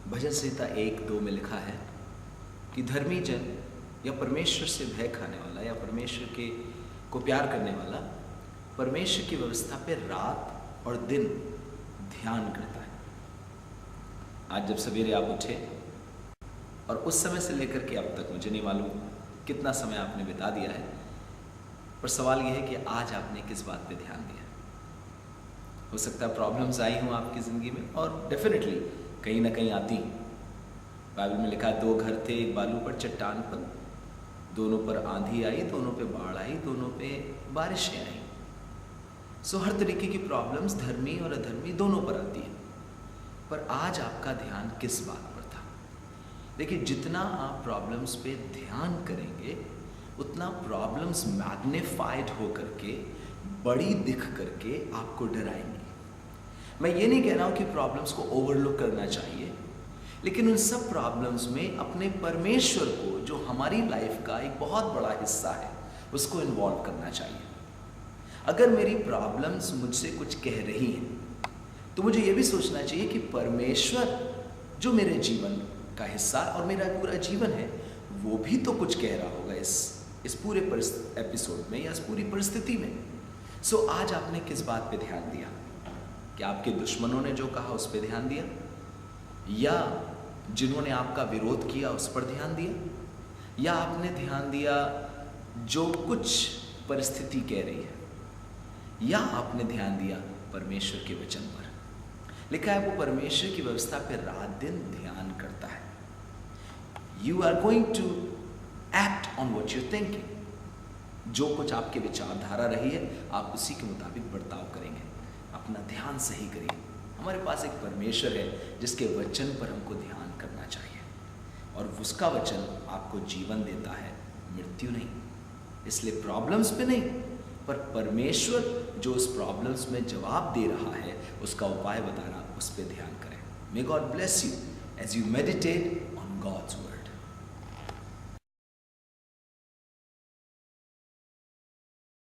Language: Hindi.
भजन संहिता 1:2 में लिखा है कि धर्मी जन या परमेश्वर से भय खाने वाला या परमेश्वर के को प्यार करने वाला परमेश्वर की व्यवस्था पे रात और दिन ध्यान करता है। आज जब सवेरे आप उठे और उस समय से लेकर के अब तक, मुझे नहीं मालूम कितना समय आपने बिता दिया है, पर सवाल यह है कि आज आपने किस बात पे ध्यान दिया। हो सकता है प्रॉब्लम्स आई हों आपकी ज़िंदगी में, और डेफिनेटली कहीं ना कहीं आती। बाइबल में लिखा है 2 घर थे, एक बालू पर चट्टान पर, दोनों पर आंधी आई, दोनों पे बाढ़ आई, दोनों पे बारिशें आई। सो हर तरीके की प्रॉब्लम्स धर्मी और अधर्मी दोनों पर आती है। पर आज आपका ध्यान किस बात पर था? देखिए, जितना आप प्रॉब्लम्स पे ध्यान करेंगे उतना प्रॉब्लम्स मैग्नीफाइड हो करके, बड़ी दिख करके आपको डराएंगी। मैं ये नहीं कह रहा हूँ कि प्रॉब्लम्स को ओवरलुक करना चाहिए, लेकिन उन सब प्रॉब्लम्स में अपने परमेश्वर को, जो हमारी लाइफ का एक बहुत बड़ा हिस्सा है, उसको इन्वॉल्व करना चाहिए। अगर मेरी प्रॉब्लम्स मुझसे कुछ कह रही हैं तो मुझे ये भी सोचना चाहिए कि परमेश्वर जो मेरे जीवन का हिस्सा और मेरा पूरा जीवन है, वो भी तो कुछ कह रहा होगा इस पूरे एपिसोड में या इस पूरी परिस्थिति में। सो आज आपने किस बात पे ध्यान दिया? क्या आपके दुश्मनों ने जो कहा उस पर ध्यान दिया, या जिन्होंने आपका विरोध किया उस पर ध्यान दिया, या आपने ध्यान दिया जो कुछ परिस्थिति कह रही है, या आपने ध्यान दिया परमेश्वर के वचन पर? लिखा है वो परमेश्वर की व्यवस्था पर रात दिन ध्यान करता है। You are going to act on what you thinking. जो कुछ आपके विचारधारा रही है, आप उसी के मुताबिक बर्ताव करेंगे। अपना ध्यान सही करिए। हमारे पास एक परमेश्वर है जिसके वचन पर हमको ध्यान करना चाहिए, और उसका वचन आपको जीवन देता है, मृत्यु नहीं। इसलिए प्रॉब्लम्स पे नहीं, पर परमेश्वर जो उस प्रॉब्लम्स में जवाब दे रहा है, उसका उपाय बता रहा, उस पर ध्यान करें। May God bless you as you meditate on God's word.